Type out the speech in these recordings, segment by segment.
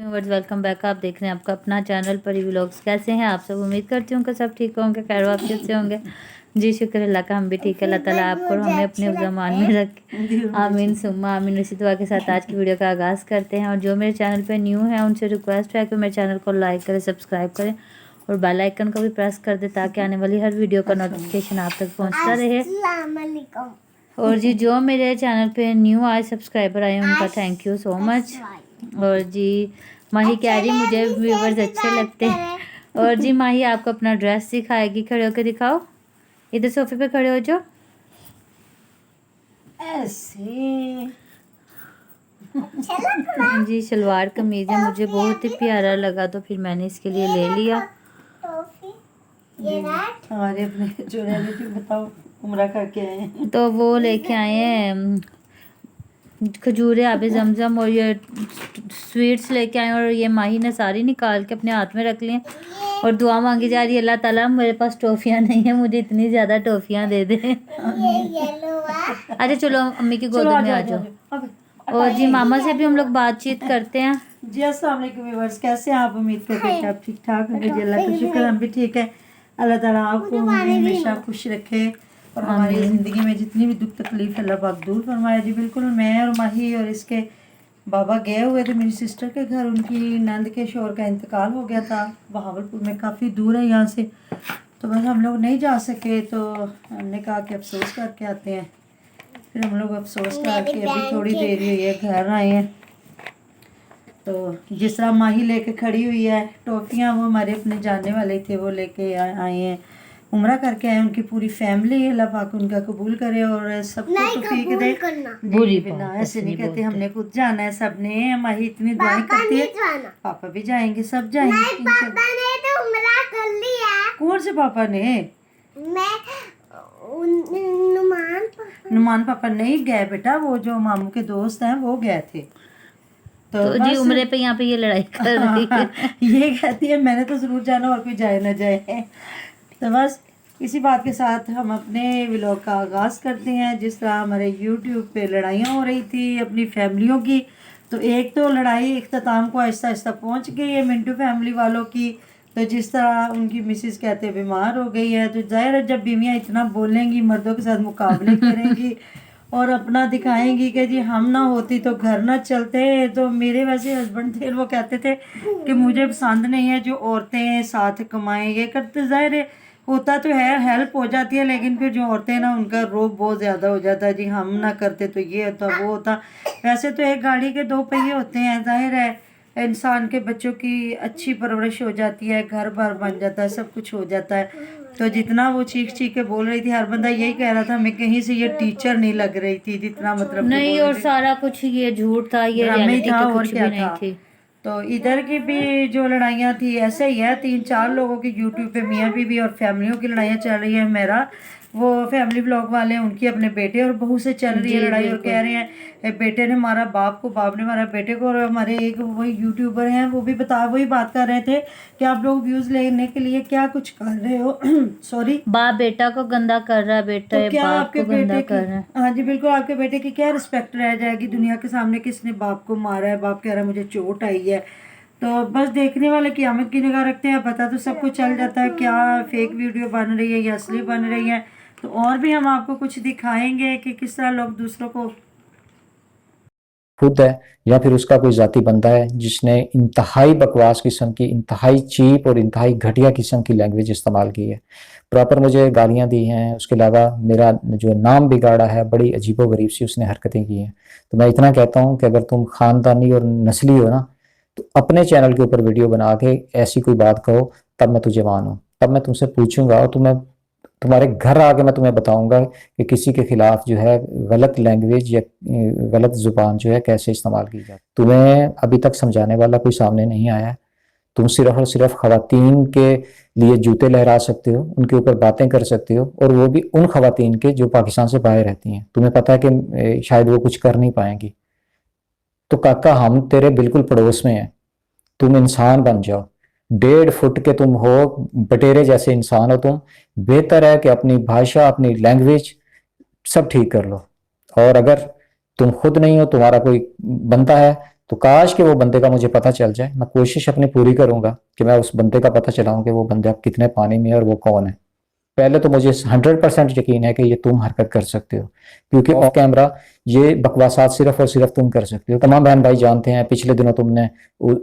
Viewers, welcome back. आप देख रहे हैं आपका अपना चैनल परी व्लॉग्स। कैसे हैं आप सब? उम्मीद करती हूँ कि सब ठीक होंगे, खैर वाफियत से होंगे। जी शुक्र अल्लाह का, हम भी ठीक है। अल्लाह ताला आपको और हमें अपने ज़मान में रखे, आमीन सुम्मा आमीन। इसी दुआ के साथ आज की वीडियो का आगाज़ करते हैं। और जो मेरे चैनल पे न्यू है उनसे रिक्वेस्ट है कि मेरे चैनल को लाइक करें, सब्सक्राइब करें और बेल आइकन को भी प्रेस कर दें ताकि आने वाली हर वीडियो का नोटिफिकेशन आप तक पहुँचता रहे। और जी जो मेरे चैनल पे न्यू आए सब्सक्राइबर आए उनका थैंक यू सो मच। और जी माही कह रही मुझे व्यूवर्स अच्छे लगते हैं। और जी माही आपको अपना ड्रेस दिखाएगी, खड़े होकर दिखाओ, इधर सोफे पे खड़े हो जाओ ऐसे। जी सलवार कमीज है, मुझे बहुत ही प्यारा लगा तो फिर मैंने इसके लिए ले लिया। हमारे अपने जो रिलेटिव बताओ उम्रा करके आए हैं तो वो लेके आए हैं खजूरें आबे जमजम और ये स्वीट्स लेके आए। और ये माही ने सारी निकाल के अपने हाथ में रख ली और दुआ मांगी जा रही है, अल्लाह ताला मेरे पास टॉफियाँ नहीं है, मुझे इतनी ज़्यादा टॉफियाँ दे दे। अच्छा चलो अम्मी की गोद में आ जाओ। और जी मामा से भी हम लोग बातचीत करते हैं। जी अस्सलाम वालेकुम व्यूअर्स, कैसे हैं आप? उम्मीद करते हैं कि आप ठीक ठाक होंगे। जी अल्लाह का शुक्र, हम भी ठीक है। अल्लाह ताला आपको हमेशा खुश रखे और हमारी ज़िंदगी में जितनी भी दुख तकलीफ अल्लाह पाक दूर फरमाए। जी बिल्कुल, मैं और माही और इसके बाबा गए हुए थे मेरी सिस्टर के घर। उनकी नंद के शोहर का इंतकाल हो गया था, बहावलपुर में, काफ़ी दूर है यहाँ से। तो बस हम लोग नहीं जा सके तो हमने कहा कि अफसोस करके आते हैं। फिर हम लोग अफसोस करके अभी थोड़ी देर हुई है घर आए हैं। तो जिस तरह माही लेके खड़ी हुई है टॉफियाँ, वो हमारे अपने जानने वाले थे, वो लेके आए हैं, उम्रा करके आए। उनकी पूरी फैमिली अल्लाह पाक उनका कबूल करे और सबको तौफीक दे। बुरी बिना ऐसे नहीं कहते हमने खुद जाना है, सब ने। माही इतनी दुआएं करती है, पापा भी जाएंगे, सब जाएंगे। पापा ने तो उम्रा कर लिया। कौन से पापा ने? नुमान पापा नहीं गए बेटा, वो जो मामू के दोस्त हैं वो गए थे। तो जी उम्रे पे यहाँ पे ये लड़ाई कर रही है। ये कहती है मैंने तो जरूर जाना और कोई जाए ना जाए। तो बस इसी बात के साथ हम अपने व्लॉग का आगाज़ करते हैं। जिस तरह हमारे यूट्यूब पे लड़ाइयाँ हो रही थी अपनी फैमिलियों की, तो एक तो लड़ाई इख्तिताम को आहिस्ता आहिस्ता पहुँच गई है मिंटू फैमिली वालों की। तो जिस तरह उनकी मिसेस कहते हैं बीमार हो गई है, तो जाहिर है जब बीवियाँ इतना बोलेंगी, मर्दों के साथ मुकाबले करेंगी और अपना दिखाएंगी कि जी हम ना होती तो घर ना चलते। तो मेरे वैसे हस्बैंड थे, वो कहते थे कि मुझे पसंद नहीं है जो औरतें साथ कमाएं ये करते। ज़ाहिर है होता तो है, हेल्प हो जाती है, लेकिन फिर जो औरतें ना उनका रोब बहुत ज़्यादा हो जाता है, जी हम ना करते तो ये होता वो होता। वैसे तो एक गाड़ी के दो पहिए होते हैं, जाहिर है इंसान के बच्चों की अच्छी परवरिश हो जाती है, घर बार बन जाता है, सब कुछ हो जाता है। तो जितना वो चीख चीख के बोल रही थी, हर बंदा यही कह रहा था, मैं कहीं से ये टीचर नहीं लग रही थी जितना मतलब नहीं। और सारा कुछ ये झूठ था, ये रियलिटी था तो और कुछ क्या भी नहीं था। थी। तो इधर की भी जो लड़ाइयाँ थी ऐसे ही है, 3-4 लोगों की यूट्यूब पे मियाँ बीवी और फैमिलियों की लड़ाइयाँ चल रही है। मेरा वो फैमिली ब्लॉग वाले हैं, उनकी अपने बेटे और बहू से चल रही है लड़ाई। और कह रहे हैं बेटे ने मारा बाप को, बाप ने मारा बेटे को। और हमारे एक वही यूट्यूबर हैं, वो भी वही बात कर रहे थे कि आप लोग व्यूज़ लेने के लिए क्या कुछ कर रहे हो। सॉरी, बाप बेटा को गंदा कर रहा है, बेटा तो क्या बाप आपके को गंदा बेटे कर रहा है। हाँ जी बिल्कुल, आपके बेटे की क्या रिस्पेक्ट रह जाएगी दुनिया के सामने, किसने बाप को मारा है? बाप कह रहा है मुझे चोट आई है। तो बस देखने वाले क़यामत की निगाह रखते हैं, पता तो सबको चल जाता है क्या फेक वीडियो बन रही है या असली बन रही है। तो और भी हम आपको कुछ दिखाएंगे कि किस तरह लोग दूसरों को खुद है या फिर उसका कोई जाती बंदा है जिसने इंतहाई बकवास किस्म की, इंतहाई चीप और इंतहाई घटिया किस्म की लैंग्वेज इस्तेमाल की है, प्रॉपर मुझे गालियां दी हैं, उसके अलावा मेरा जो नाम बिगाड़ा है, बड़ी अजीबोगरीब सी उसने हरकतें की हैं। तो मैं इतना कहता हूं कि अगर तुम खानदानी और नस्ली हो ना, तो अपने चैनल के ऊपर वीडियो बना के ऐसी कोई बात कहो, तब मैं तुझे मानूं, तब मैं तुमसे पूछूंगा और तुम्हें तुम्हारे घर आके मैं तुम्हें बताऊंगा कि किसी के खिलाफ जो है गलत लैंग्वेज या गलत जुबान जो है कैसे इस्तेमाल की जाती। तुम्हें अभी तक समझाने वाला कोई सामने नहीं आया। तुम सिर्फ और सिर्फ खवातीन के लिए जूते लहरा सकते हो, उनके ऊपर बातें कर सकते हो, और वो भी उन खवातीन के जो पाकिस्तान से बाहर रहती हैं। तुम्हें पता है कि शायद वो कुछ कर नहीं पाएंगी। तो काका हम तेरे बिल्कुल पड़ोस में हैं, तुम इंसान बन जाओ। 1.5 फुट के तुम हो, बटेरे जैसे इंसान हो तुम। बेहतर है कि अपनी भाषा, अपनी लैंग्वेज सब ठीक कर लो। और अगर तुम खुद नहीं हो, तुम्हारा कोई बनता है, तो काश कि वो बंदे का मुझे पता चल जाए। मैं कोशिश अपनी पूरी करूंगा कि मैं उस बंदे का पता चलाऊं कि वो बंदा कितने पानी में है और वो कौन है। पहले तो मुझे 100% यकीन है कि ये तुम हरकत कर सकते हो, क्योंकि ऑफ कैमरा ये बकवासात सिर्फ और सिर्फ तुम कर सकते हो। तमाम बहन भाई जानते हैं, पिछले दिनों तुमने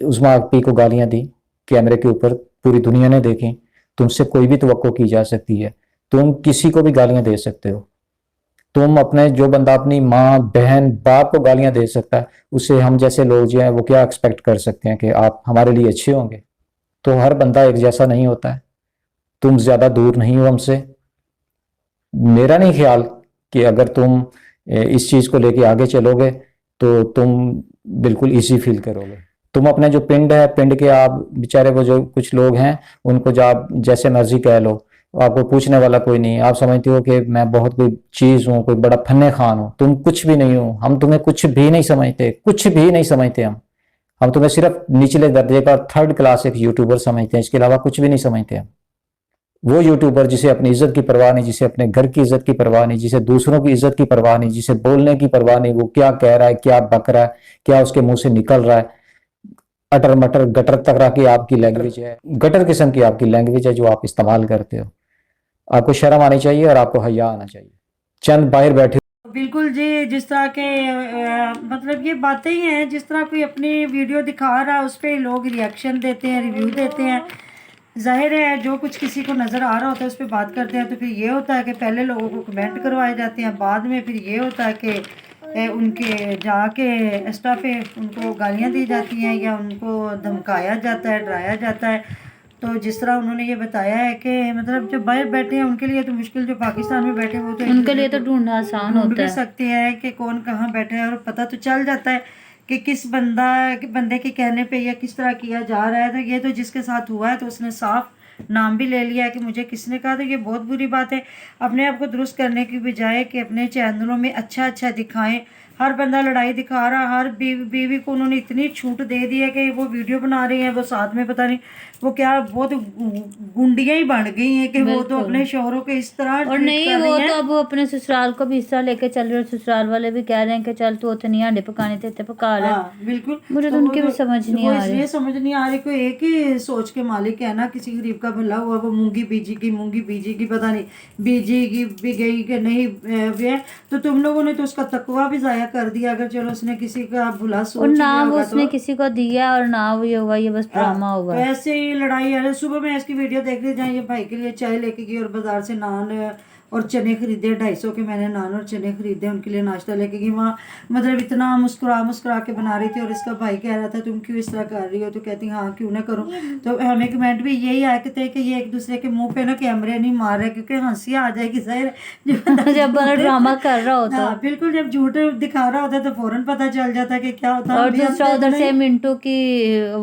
उस्मा अक्पी को गालियां दी कैमरे के ऊपर, पूरी दुनिया ने देखी। तुमसे कोई भी तवक्को की जा सकती है, तुम किसी को भी गालियां दे सकते हो। तुम अपने, जो बंदा अपनी माँ बहन बाप को गालियां दे सकता है, उससे हम जैसे लोग जो हैं वो क्या एक्सपेक्ट कर सकते हैं कि आप हमारे लिए अच्छे होंगे। तो हर बंदा एक जैसा नहीं होता है। तुम ज्यादा दूर नहीं हो हमसे। मेरा नहीं ख्याल कि अगर तुम इस चीज को लेके आगे चलोगे तो तुम बिल्कुल इजी फील करोगे। तुम अपने जो पिंड है, पिंड के आप बेचारे वो जो कुछ लोग हैं, उनको जो आप जैसे मर्जी कह लो, आपको पूछने वाला कोई नहीं। आप समझते हो कि मैं बहुत कोई चीज हूँ, कोई बड़ा फन्ने खान हूँ। तुम कुछ भी नहीं हो। हम तुम्हें कुछ भी नहीं समझते, कुछ भी नहीं समझते। हम तुम्हें सिर्फ निचले दर्जे का थर्ड क्लास एक यूट्यूबर समझते हैं, इसके अलावा कुछ भी नहीं समझते हम। वो यूट्यूबर जिसे अपनी इज्जत की परवाह नहीं, जिसे अपने घर की इज्जत की परवाह नहीं, जिसे दूसरों की इज्जत की परवाह नहीं, जिसे बोलने की परवाह नहीं, वो क्या कह रहा है, क्या बक रहा है, क्या उसके मुंह से निकल रहा है, अटर मटर गटर तक की आपकी लैंग्वेज है, गटर किस्म की आपकी लैंग्वेज है जो आप इस्तेमाल करते हो। आपको शर्म आनी चाहिए और आपको हया आना चाहिए। चंद बाहर बैठे बिल्कुल जी, जिस तरह के मतलब ये बातें ही हैं, जिस तरह कोई अपनी वीडियो दिखा रहा है उस पर लोग रिएक्शन देते हैं, रिव्यू देते हैं। जाहिर है जो कुछ किसी को नज़र आ रहा होता है उस पर बात करते हैं। तो फिर ये होता है कि पहले लोगों को कमेंट करवाए जाते हैं, बाद में फिर ये होता है कि उनके जाके इंस्टा पे उनको गालियाँ दी जाती हैं या उनको धमकाया जाता है, डराया जाता है। तो जिस तरह उन्होंने ये बताया है कि मतलब जो बाहर बैठे हैं उनके लिए तो मुश्किल, जो पाकिस्तान में बैठे हैं वो तो उनके लिए तो ढूंढना आसान ढूंढ होता भी है। सकते हैं कि कौन कहाँ बैठा है, और पता तो चल जाता है कि किस बंदे के कहने पे या किस तरह किया जा रहा है। तो ये तो जिसके साथ हुआ है तो उसने साफ नाम भी ले लिया है कि मुझे किसने कहा। तो ये बहुत बुरी बात है। अपने आप को दुरुस्त करने की बजाय कि अपने चैनलों में अच्छा अच्छा दिखाएं। हर बंदा लड़ाई दिखा रहा, हर बीवी को उन्होंने इतनी छूट दे दी है कि वो वीडियो बना रही हैं, वो साथ में पता नहीं वो क्या बहुत गुंडियां ही बन गई हैं कि वो तो बिल्कुल। अपने शोहरों के इस तरह और ट्रीट नहीं, कर वो रही तो हैं। अब अपने ससुराल को भी हिस्सा लेके चल रहे हैं। ससुराल वाले भी कह रहे हैं कि चल तू उतनी नहीं हांडे पकाने ते पका ले। हाँ बिल्कुल। मुझे तो तो उनकी भी समझ नहीं वो आ रही। इसलिए समझ नहीं आ रही, कोई एक ही सोच के मालिक है ना, किसी गरीब का भला हुआ, वो मूंगी बीजेगी पता नहीं बीजेगी भी गई कि नहीं भी है। तो तुम लोगों ने तो उसका तकवा भी जाया कर दिया। अगर चलो उसने किसी का भला और सोच ना लिया वो होगा उसने तो किसी को दिया और ना वो ये हुआ, ये बस ड्रामा तो होगा। ऐसे ही लड़ाई है। सुबह मैं इसकी वीडियो देख रही थी, ये भाई के लिए चाय लेके गई और बाजार से नान और चने खरीदे। 250 के मैंने नान और चने खरीदे, उनके लिए नाश्ता लेके गई। वहाँ मतलब इतना मुस्कुरा के बना रही थी और इसका भाई कह रहा था तुम क्यों इस तरह कर रही हो। तो कहती हाँ क्यों ना करूँ। तो हमें कमेंट भी यही आए थे कि ये एक दूसरे के मुंह पे ना कैमरे नहीं मार रहे, क्योंकि हंसी आ जाएगी। जाहिर जब बड़ा ड्रामा कर रहा होता। हाँ बिल्कुल, जब झूठ दिखा रहा होता है तो फौरन पता चल जाता है कि क्या होता है। और दूसरा उधर से मिंटू की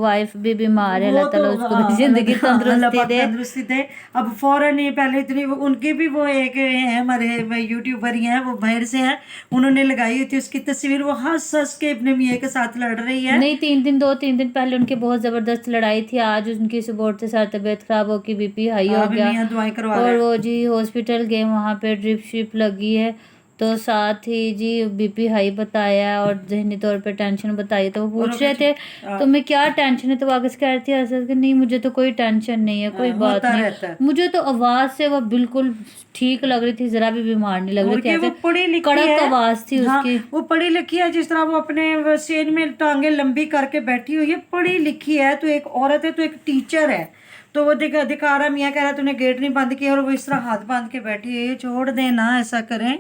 वाइफ भी बीमार है, वो अल्लाह तो ताला उसको हाँ, भी जिंदगी अल्लाह तंदुरुस्ती पाक दे। तंदुरुस्ती दे। अब फौरन ही पहले इतनी उनकी भी वो एक है हमारे यूट्यूबर ही हैं, वो बाहर से हैं, उन्होंने लगाई हुई थी उसकी तस्वीर। वो हंस हंस के अपने मियाँ के साथ लड़ रही है। नहीं, 3 दिन पहले उनकी बहुत जबरदस्त लड़ाई थी। आज उनकी सुबह से सारी तबीयत खराब होगी, बीपी हाई हो अब गया मियाँ दुआएं करवा रहे और हैं। वो जी हॉस्पिटल गए, वहाँ पे ड्रिप शिप लगी है। तो साथ ही जी बीपी हाई बताया और जहनी तौर पे टेंशन बताई। तो वो और पूछ रहे थे तुम्हें क्या टेंशन है, तो आगे से कह रही थी ऐसा कि नहीं मुझे तो कोई टेंशन नहीं है, कोई बात होता नहीं। रहता है। मुझे तो आवाज से वो बिल्कुल ठीक लग रही थी, जरा भी बीमार नहीं लग और रही थी। कि वो ऐसे पढ़ी लिखी कड़क है। आवाज थी हाँ उसकी। वो पढ़ी लिखी है, जिस तरह वो अपने सेन में टांगे लंबी करके बैठी हुई है, पढ़ी लिखी है। तो एक औरत है, तो एक टीचर है। तो वो दिखा रहा, मियाँ कह रहा तूने गेट नहीं बंद किया, और वो इस तरह हाथ बांध के बैठी है। छोड़ दे ना, ऐसा करें,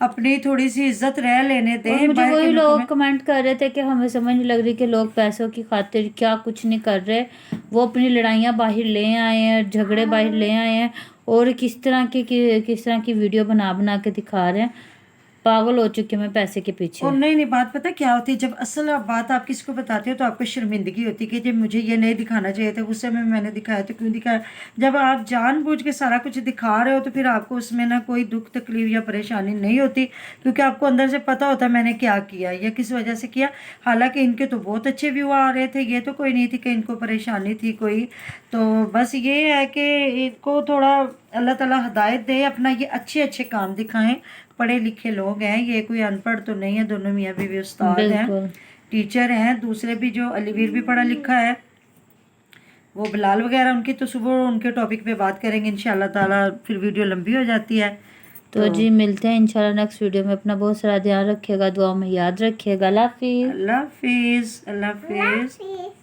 अपनी थोड़ी सी इज्जत रह लेने और दें। मुझे बाहर के वही मुल्कों लोग में कमेंट कर रहे थे कि हमें समझ नहीं लग रही कि लोग पैसों की खातिर क्या कुछ नहीं कर रहे। वो अपनी लड़ाइयाँ बाहर ले आए हैं, झगड़े बाहर ले आए हैं और किस तरह की वीडियो बना के दिखा रहे हैं। पागल हो चुके हैं मैं पैसे के पीछे। और नहीं बात पता क्या होती है, जब असल बात आप किसी को बताते हो तो आपको शर्मिंदगी होती है कि जब मुझे ये नहीं दिखाना चाहिए था, उस समय मैंने दिखाया तो क्यों दिखाया। जब आप जानबूझ के सारा कुछ दिखा रहे हो तो फिर आपको उसमें ना कोई दुख तकलीफ या परेशानी नहीं होती, क्योंकि आपको अंदर से पता होता है मैंने क्या किया या किस वजह से किया। हालांकि इनके तो बहुत अच्छे व्यू आ रहे थे, ये तो कोई नहीं थी कि इनको परेशानी थी कोई। तो बस ये है कि इनको थोड़ा अल्लाह ताला हिदायत दे, अपना ये अच्छे अच्छे काम दिखाएं। पढ़े लिखे लोग हैं, ये कोई अनपढ़ तो नहीं है, दोनों मियाँ बीवी उस्ताद हैं। बिल्कुल। टीचर हैं, दूसरे भी जो अलीवीर भी पढ़ा लिखा है, वो बिलाल वगैरह, उनकी तो सुबह उनके टॉपिक पे बात करेंगे इंशाल्लाह ताला, फिर वीडियो लंबी हो जाती है। तो जी मिलते हैं इंशाल्लाह नेक्स्ट वीडियो में। अपना बहुत सारा ध्यान रखिएगा, दुआ में याद रखिएगा। अल्लाह हाफिज़। अल्लाह हाफिज़। अल्लाह हाफिज़।